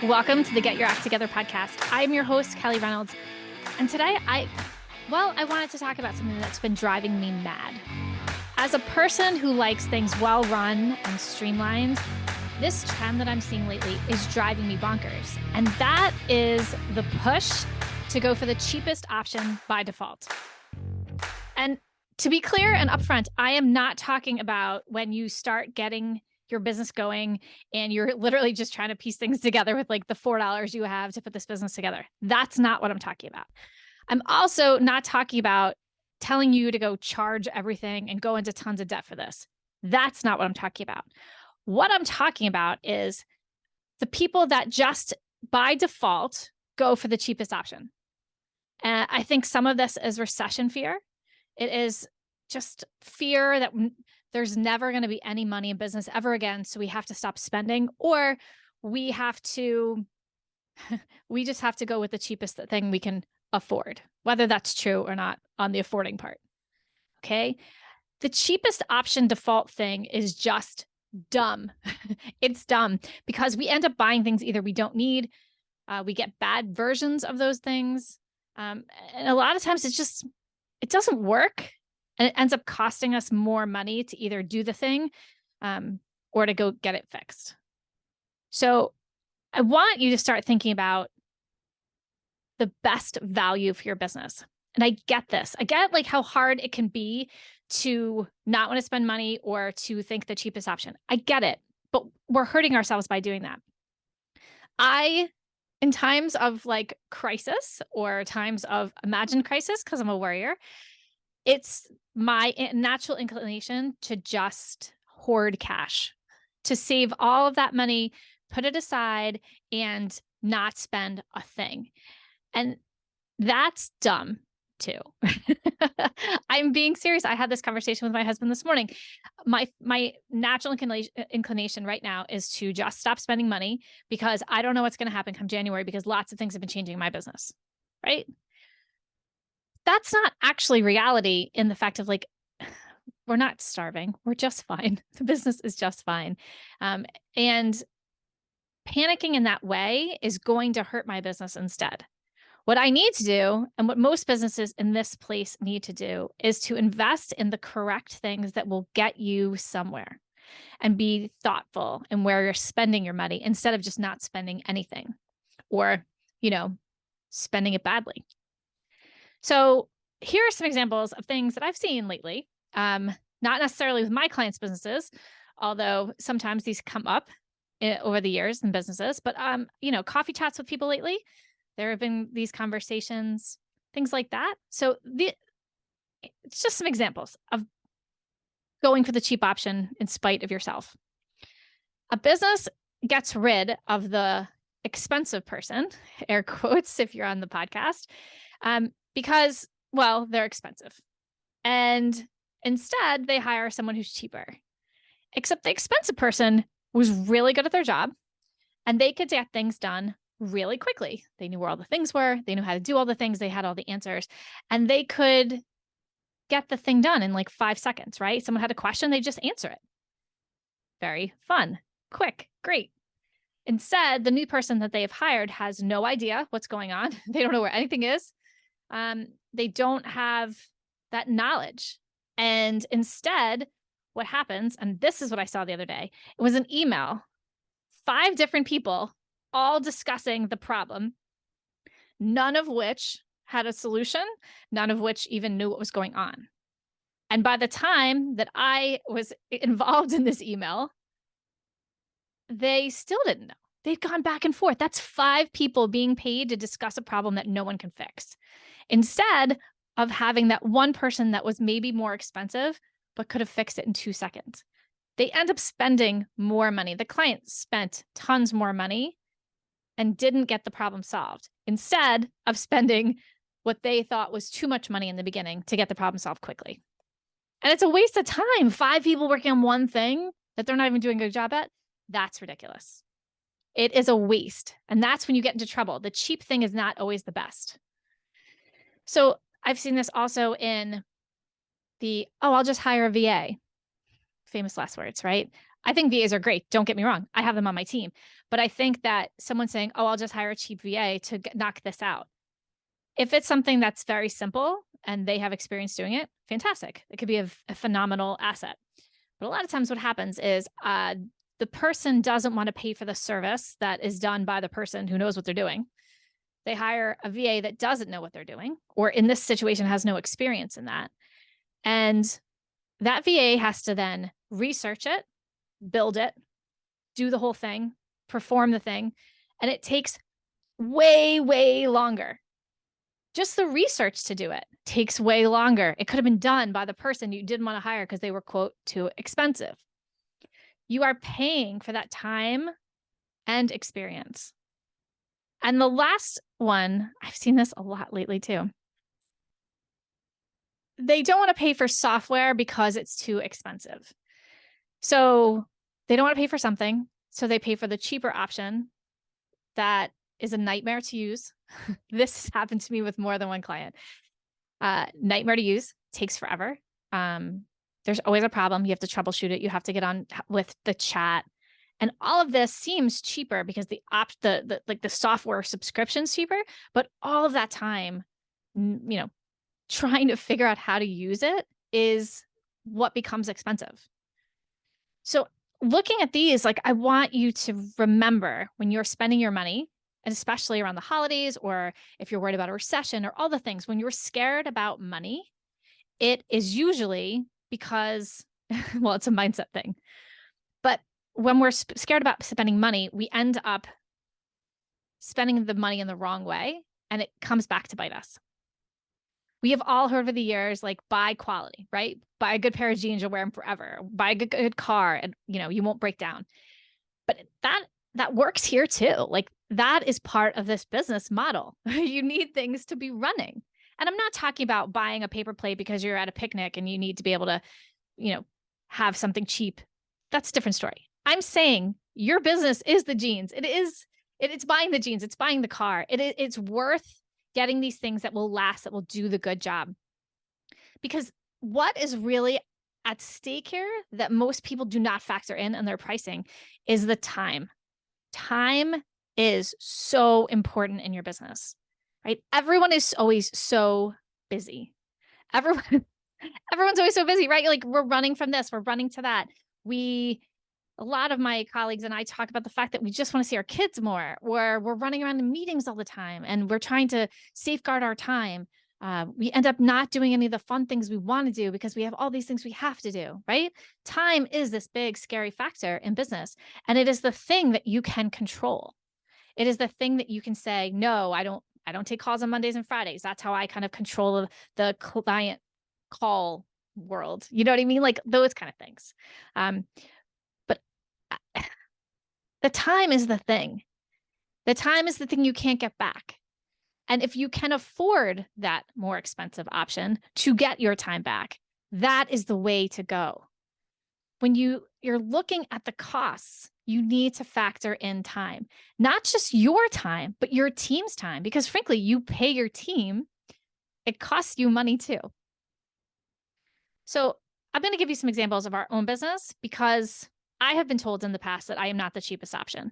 Welcome to the Get Your Act Together podcast. I'm your host, Kelly Reynolds. And today I wanted to talk about something that's been driving me mad. As a person who likes things well run and streamlined, this trend that I'm seeing lately is driving me bonkers. And that is the push to go for the cheapest option by default. And to be clear and upfront, I am not talking about when you start getting your business going and you're literally just trying to piece things together with like the $4 you have to put this business together. That's not what I'm talking about. I'm also not talking about telling you to go charge everything and go into tons of debt for this. That's not what I'm talking about. What I'm talking about is the people that just by default go for the cheapest option. And I think some of this is recession fear. It is just fear that there's never going to be any money in business ever again. So we have to stop spending, or we just have to go with the cheapest thing we can afford, whether that's true or not on the affording part. Okay. The cheapest option default thing is just dumb. It's dumb because we end up buying things either we don't need, we get bad versions of those things. And a lot of times it doesn't work. And it ends up costing us more money to either do the thing or to go get it fixed. So I want you to start thinking about the best value for your business. And I get this. I get like how hard it can be to not want to spend money or to think the cheapest option. I get it, but we're hurting ourselves by doing that. In times of like crisis or times of imagined crisis, because I'm a worrier, it's my natural inclination to just hoard cash, to save all of that money, put it aside, and not spend a thing. And that's dumb too. I'm being serious. I had this conversation with my husband this morning. My natural inclination right now is to just stop spending money because I don't know what's going to happen come January because lots of things have been changing in my business, right? That's not actually reality in the fact of like, we're not starving. We're just fine. The business is just fine. And panicking in that way is going to hurt my business instead. What I need to do, and what most businesses in this place need to do, is to invest in the correct things that will get you somewhere and be thoughtful in where you're spending your money instead of just not spending anything or, spending it badly. So here are some examples of things that I've seen lately, not necessarily with my clients' businesses, although sometimes these come up over the years in businesses, but, coffee chats with people lately. There have been these conversations, things like that. So it's just some examples of going for the cheap option in spite of yourself. A business gets rid of the expensive person, air quotes, if you're on the podcast, because, well, they're expensive. And instead, they hire someone who's cheaper. Except the expensive person was really good at their job and they could get things done really quickly. They knew where all the things were. They knew how to do all the things. They had all the answers and they could get the thing done in like 5 seconds, right? Someone had a question, they just answer it. Very fun, quick, great. Instead, the new person that they have hired has no idea what's going on. They don't know where anything is. They don't have that knowledge. And instead, what happens, and this is what I saw the other day, it was an email, 5 different people all discussing the problem, none of which had a solution, none of which even knew what was going on. And by the time that I was involved in this email, they still didn't know. They'd gone back and forth. That's 5 people being paid to discuss a problem that no one can fix. Instead of having that one person that was maybe more expensive, but could have fixed it in 2 seconds. They end up spending more money. The client spent tons more money and didn't get the problem solved instead of spending what they thought was too much money in the beginning to get the problem solved quickly. And it's a waste of time. 5 people working on one thing that they're not even doing a good job at. That's ridiculous. It is a waste. And that's when you get into trouble. The cheap thing is not always the best. So I've seen this also in I'll just hire a VA. Famous last words, right? I think VAs are great. Don't get me wrong. I have them on my team. But I think that someone saying, oh, I'll just hire a cheap VA to knock this out. If it's something that's very simple and they have experience doing it, fantastic. It could be a phenomenal asset. But a lot of times what happens is the person doesn't want to pay for the service that is done by the person who knows what they're doing. They hire a VA that doesn't know what they're doing, or in this situation has no experience in that. And that VA has to then research it, build it, do the whole thing, perform the thing. And it takes way, way longer. Just the research to do it takes way longer. It could have been done by the person you didn't want to hire because they were, quote, too expensive. You are paying for that time and experience. And the last one, I've seen this a lot lately too. They don't want to pay for software because it's too expensive. So they don't want to pay for something. So they pay for the cheaper option that is a nightmare to use. This has happened to me with more than one client. Nightmare to use, takes forever. There's always a problem. You have to troubleshoot it. You have to get on with the chat. And all of this seems cheaper because the software subscription's cheaper, but all of that time, trying to figure out how to use it is what becomes expensive. So looking at these, I want you to remember when you're spending your money, and especially around the holidays, or if you're worried about a recession or all the things, when you're scared about money, it is usually because, well, it's a mindset thing. But when we're scared about spending money, we end up spending the money in the wrong way, and it comes back to bite us. We have all heard over the years, buy quality, right? Buy a good pair of jeans, you'll wear them forever. Buy a good car, and you won't break down. But that works here too. That is part of this business model. You need things to be running. And I'm not talking about buying a paper plate because you're at a picnic and you need to be able to, have something cheap. That's a different story. I'm saying your business is the jeans. It's buying the jeans. It's buying the car. It's worth getting these things that will last, that will do the good job. Because what is really at stake here that most people do not factor in their pricing is the time. Time is so important in your business, right? Everyone is always so busy. Everyone's always so busy, right? We're running from this, we're running to that. A lot of my colleagues and I talk about the fact that we just want to see our kids more, or we're running around in meetings all the time and we're trying to safeguard our time. We end up not doing any of the fun things we want to do because we have all these things we have to do, right? Time is this big, scary factor in business. And it is the thing that you can control. It is the thing that you can say, no, I don't take calls on Mondays and Fridays. That's how I kind of control the client call world. You know what I mean? Those kind of things. But the time is the thing. The time is the thing you can't get back. And if you can afford that more expensive option to get your time back, that is the way to go. When you're looking at the costs, you need to factor in time, not just your time, but your team's time, because frankly, you pay your team, it costs you money too. So I'm going to give you some examples of our own business because I have been told in the past that I am not the cheapest option.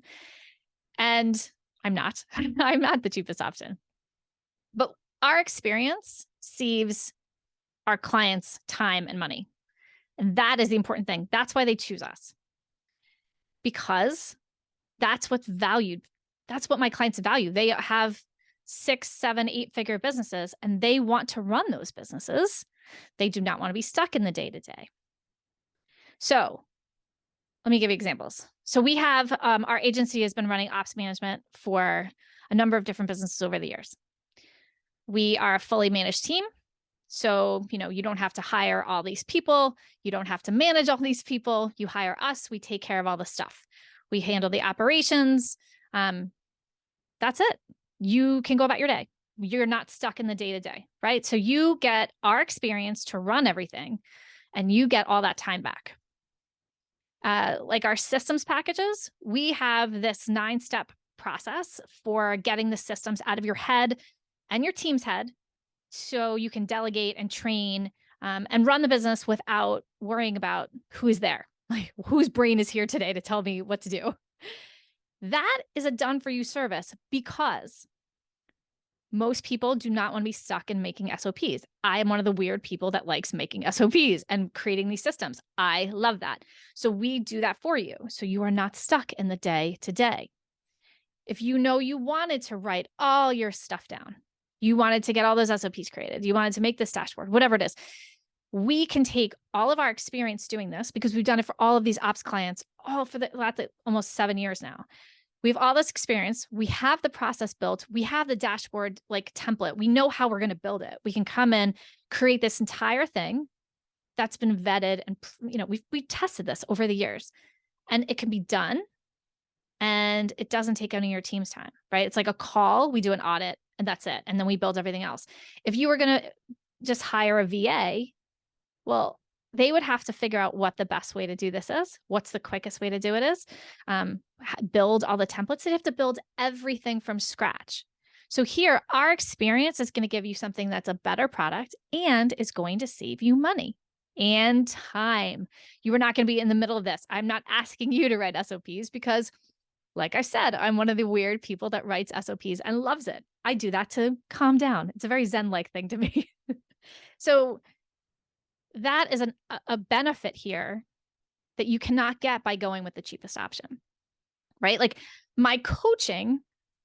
And I'm not. I'm not the cheapest option. But our experience saves our clients time and money. And that is the important thing. That's why they choose us. Because that's what's valued. That's what my clients value. They have 6, 7, 8-figure businesses, and they want to run those businesses. They do not want to be stuck in the day-to-day. So let me give you examples. So we have, our agency has been running ops management for a number of different businesses over the years. We are a fully managed team. So, you don't have to hire all these people. You don't have to manage all these people. You hire us. We take care of all the stuff. We handle the operations. That's it. You can go about your day. You're not stuck in the day-to-day, right? So you get our experience to run everything, and you get all that time back. Our systems packages, we have this 9-step process for getting the systems out of your head and your team's head, so you can delegate and train and run the business without worrying about who is there. Like, whose brain is here today to tell me what to do? That is a done for you service because most people do not want to be stuck in making SOPs. I am one of the weird people that likes making SOPs and creating these systems. I love that. So we do that for you. So you are not stuck in the day to day. If you know you wanted to write all your stuff down, you wanted to get all those SOPs created, you wanted to make this dashboard, whatever it is, we can take all of our experience doing this because we've done it for all of these ops clients, all for the last almost 7 years now. We have all this experience. We have the process built. We have the dashboard like template. We know how we're going to build it. We can come in, create this entire thing that's been vetted, and we've tested this over the years, and it can be done. And it doesn't take any of your team's time, right? It's like a call. We do an audit, and that's it. And then we build everything else. If you were going to just hire a VA, well, they would have to figure out what the best way to do this is, what's the quickest way to do it is, build all the templates. They have to build everything from scratch. So here, our experience is going to give you something that's a better product and is going to save you money and time. You are not going to be in the middle of this. I'm not asking you to write SOPs because, like I said, I'm one of the weird people that writes SOPs and loves it. I do that to calm down. It's a very Zen-like thing to me. So that is a benefit here that you cannot get by going with the cheapest option, right? Like my coaching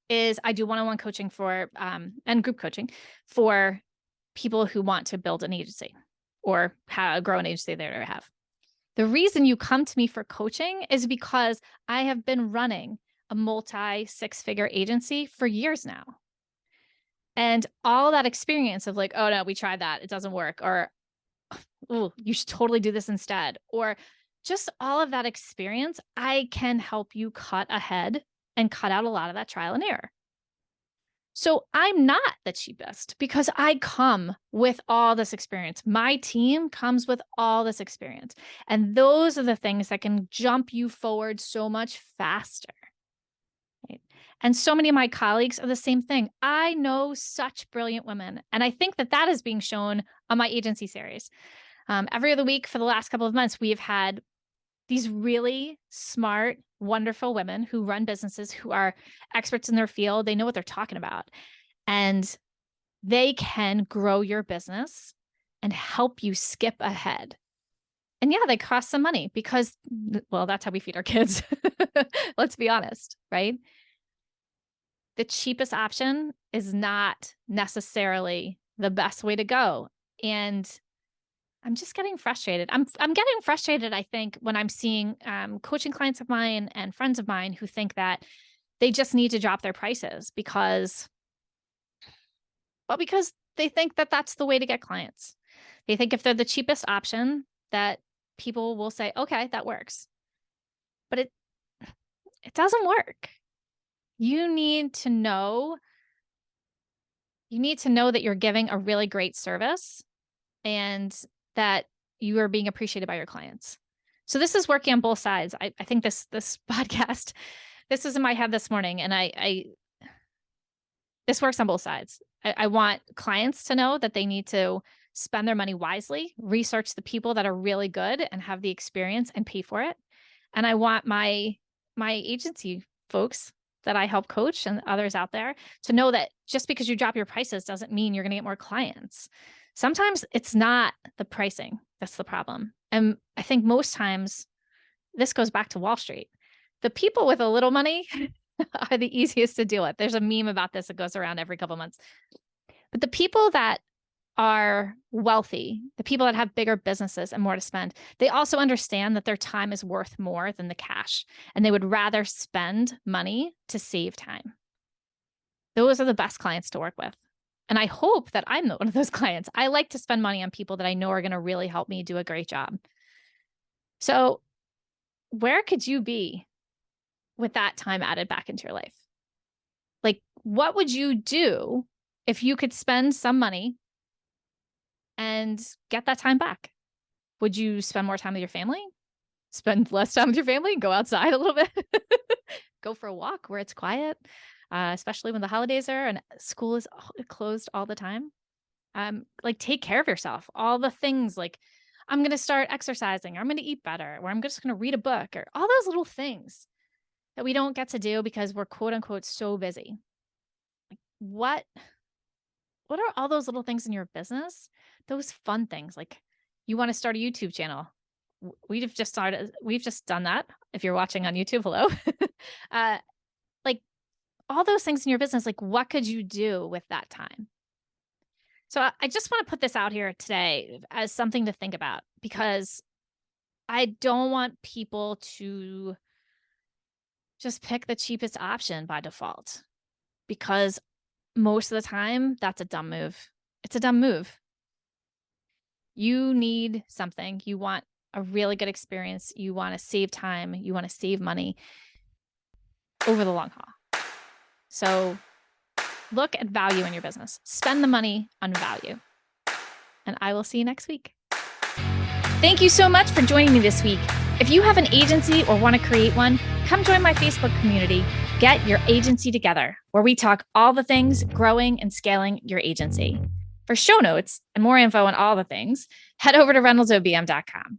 is I do one-on-one coaching for, and group coaching for people who want to build an agency or grow an agency they already have. The reason you come to me for coaching is because I have been running a multi-six-figure agency for years now. And all that experience of like, oh no, we tried that, it doesn't work, or oh, you should totally do this instead, or just all of that experience, I can help you cut ahead and cut out a lot of that trial and error. So I'm not the cheapest because I come with all this experience. My team comes with all this experience. And those are the things that can jump you forward so much faster. Right? And so many of my colleagues are the same thing. I know such brilliant women. And I think that that is being shown on my agency series. Every other week for the last couple of months, we've had these really smart, wonderful women who run businesses, who are experts in their field. They know what they're talking about. And they can grow your business and help you skip ahead. And yeah, they cost some money because, well, that's how we feed our kids. Let's be honest, right? The cheapest option is not necessarily the best way to go. And I'm just getting frustrated. I'm getting frustrated, I think, when I'm seeing coaching clients of mine and friends of mine who think that they just need to drop their prices because they think that that's the way to get clients. They think if they're the cheapest option that people will say, okay, that works. But it doesn't work. You need to know that you're giving a really great service and that you are being appreciated by your clients. So this is working on both sides. I think this podcast, this was in my head this morning, and this works on both sides. I want clients to know that they need to spend their money wisely, research the people that are really good and have the experience and pay for it. And I want my agency folks that I help coach and others out there to know that just because you drop your prices doesn't mean you're going to get more clients. Sometimes it's not the pricing that's the problem. And I think most times this goes back to Wall Street. The people with a little money are the easiest to deal with. There's a meme about this that goes around every couple of months. But the people that are wealthy, the people that have bigger businesses and more to spend, they also understand that their time is worth more than the cash, and they would rather spend money to save time. Those are the best clients to work with. And I hope that I'm one of those clients. I like to spend money on people that I know are going to really help me do a great job. So where could you be with that time added back into your life? Like, what would you do if you could spend some money and get that time back? Would you spend more time with your family? Spend less time with your family? Go outside a little bit? Go for a walk where it's quiet? Especially when the holidays are and school is closed all the time. Like, take care of yourself. All the things like I'm going to start exercising, or I'm going to eat better, or I'm just going to read a book, or all those little things that we don't get to do because we're quote unquote so busy. Like what are all those little things in your business? Those fun things, like you want to start a YouTube channel. We've just done that. If you're watching on YouTube, hello. Like all those things in your business, like what could you do with that time? So I just want to put this out here today as something to think about, because I don't want people to just pick the cheapest option by default, because most of the time that's a dumb move. It's a dumb move. You need something. You want a really good experience. You want to save time. You want to save money over the long haul. So look at value in your business. Spend the money on value. And I will see you next week. Thank you so much for joining me this week. If you have an agency or want to create one, come join my Facebook community, Get Your Agency Together, where we talk all the things growing and scaling your agency. For show notes and more info on all the things, head over to reynoldsobm.com.